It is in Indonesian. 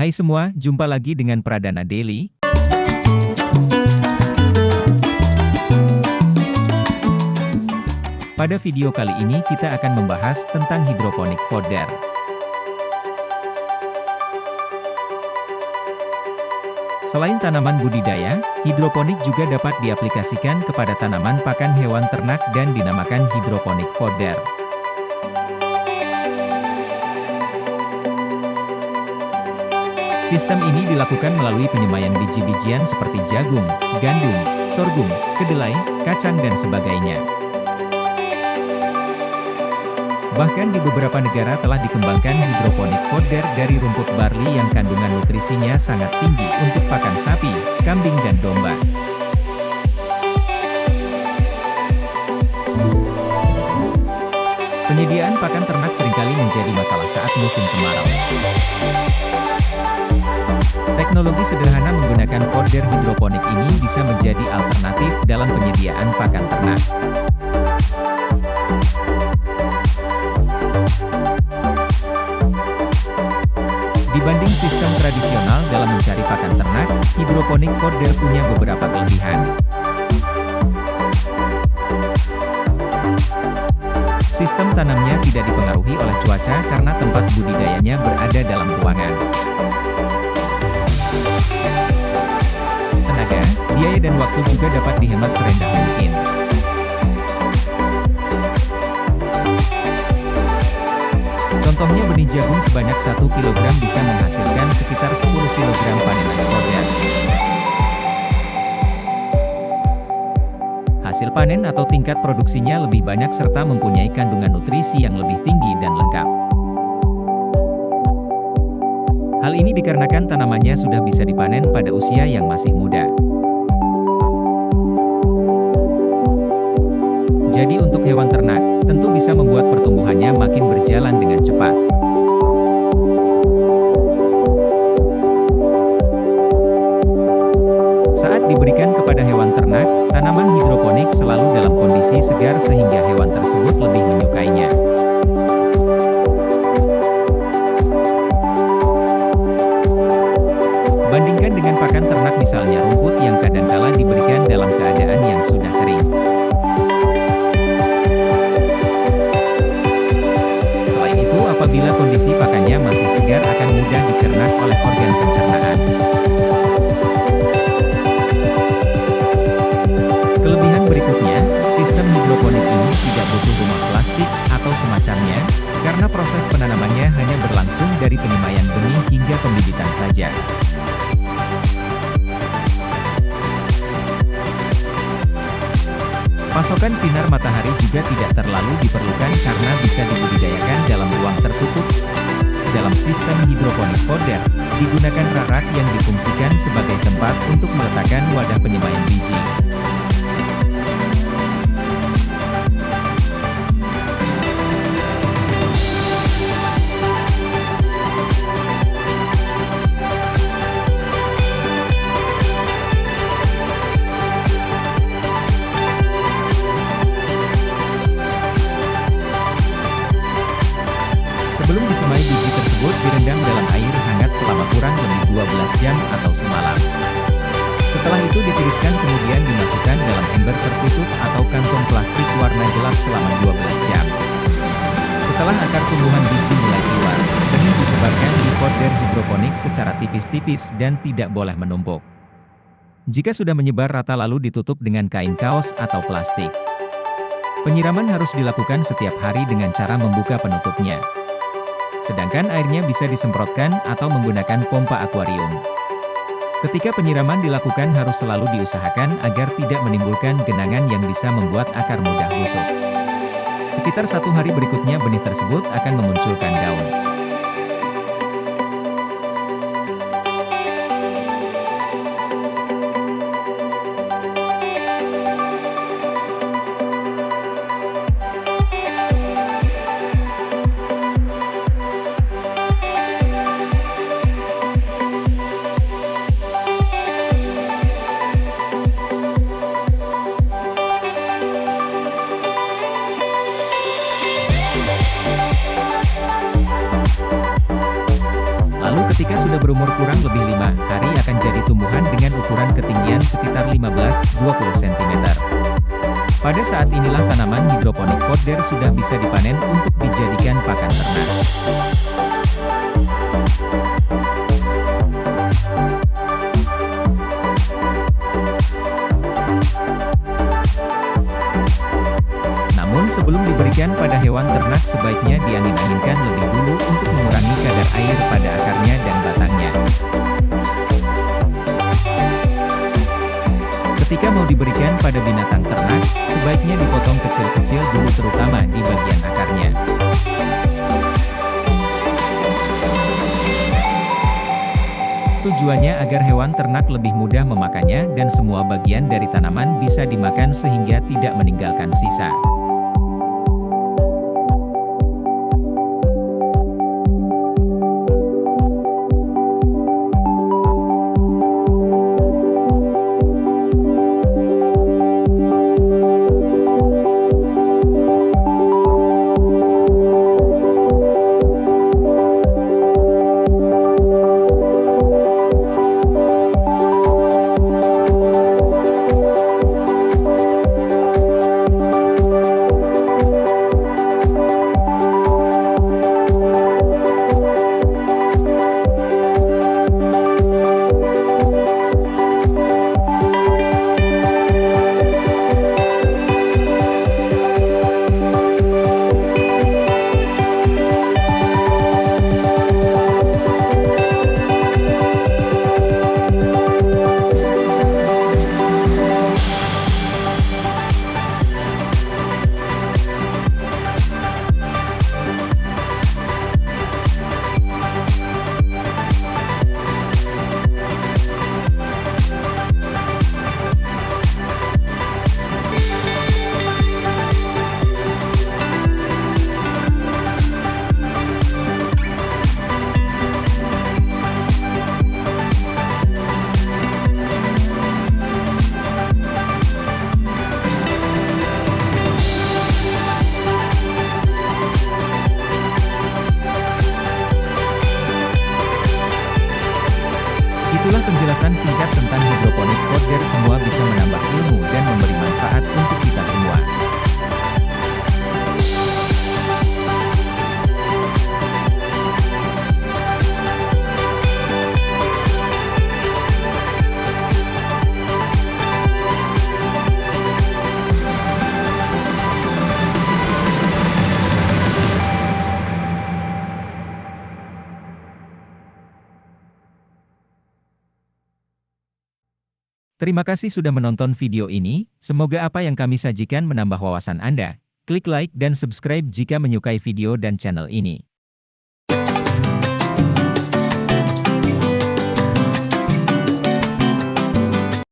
Hai semua, jumpa lagi dengan Pradana Daily. Pada video kali ini kita akan membahas tentang hidroponik fodder. Selain tanaman budidaya, hidroponik juga dapat diaplikasikan kepada tanaman pakan hewan ternak dan dinamakan hidroponik fodder. Sistem ini dilakukan melalui penyemaian biji-bijian seperti jagung, gandum, sorghum, kedelai, kacang dan sebagainya. Bahkan di beberapa negara telah dikembangkan hidroponik fodder dari rumput barley yang kandungan nutrisinya sangat tinggi untuk pakan sapi, kambing dan domba. Penyediaan pakan ternak seringkali menjadi masalah saat musim kemarau. Teknologi sederhana menggunakan fodder hidroponik ini bisa menjadi alternatif dalam penyediaan pakan ternak. Dibanding sistem tradisional dalam mencari pakan ternak, hidroponik fodder punya beberapa kelebihan. Sistem tanamnya tidak dipengaruhi oleh cuaca karena tempat budidayanya berada dalam ruangan. Tenaga, biaya dan waktu juga dapat dihemat serendah mungkin. Contohnya benih jagung sebanyak 1 kg bisa menghasilkan sekitar 10 kg panenan fodder. Hasil panen atau tingkat produksinya lebih banyak serta mempunyai kandungan nutrisi yang lebih tinggi dan lengkap. Hal ini dikarenakan tanamannya sudah bisa dipanen pada usia yang masih muda. Jadi untuk hewan ternak, tentu bisa membuat pertumbuhannya makin berjalan dengan cepat. Saat diberikan kepada hewan ternak, tanaman hidroponik selalu dalam kondisi segar sehingga hewan tersebut lebih menyukainya. Bandingkan dengan pakan ternak misalnya rumput yang kadangkala diberikan dalam keadaan yang sudah kering. Selain itu, apabila kondisi pakannya masih segar akan mudah dicerna oleh organ pencernaan. Kelebihan berikutnya, sistem hidroponik ini tidak butuh rumah plastik atau semacamnya, karena proses penanamannya hanya berlangsung dari penyemaian benih hingga pembibitan saja. Pasokan sinar matahari juga tidak terlalu diperlukan karena bisa dibudidayakan dalam ruang tertutup. Dalam sistem hidroponik fodder, digunakan rak-rak yang difungsikan sebagai tempat untuk meletakkan wadah penyemaian biji. Sebelum disemai biji tersebut direndam dalam air hangat selama kurang lebih 12 jam atau semalam. Setelah itu ditiriskan kemudian dimasukkan dalam ember tertutup atau kantong plastik warna gelap selama 12 jam. Setelah akar tumbuhan biji mulai keluar, benih disebarkan di fodder hidroponik secara tipis-tipis dan tidak boleh menumpuk. Jika sudah menyebar rata lalu ditutup dengan kain kaos atau plastik. Penyiraman harus dilakukan setiap hari dengan cara membuka penutupnya. Sedangkan airnya bisa disemprotkan atau menggunakan pompa akuarium. Ketika penyiraman dilakukan harus selalu diusahakan agar tidak menimbulkan genangan yang bisa membuat akar mudah busuk. Sekitar 1 hari berikutnya benih tersebut akan memunculkan daun. sudah berumur kurang lebih 5 hari akan jadi tumbuhan dengan ukuran ketinggian sekitar 15-20 cm. Pada saat inilah tanaman hidroponik fodder sudah bisa dipanen untuk dijadikan pakan ternak. Namun sebelum diberikan pada hewan ternak sebaiknya diangin-anginkan lebih dulu untuk mengurangi kadar air pada akarnya dan batangnya. Ketika mau diberikan pada binatang ternak, sebaiknya dipotong kecil-kecil dulu terutama di bagian akarnya. Tujuannya agar hewan ternak lebih mudah memakannya dan semua bagian dari tanaman bisa dimakan sehingga tidak meninggalkan sisa. Itulah penjelasan singkat tentang hidroponik fodder. Semua bisa menambah ilmu dan memberi manfaat untuk kita semua. Terima kasih sudah menonton video ini, semoga apa yang kami sajikan menambah wawasan Anda. Klik like dan subscribe jika menyukai video dan channel ini.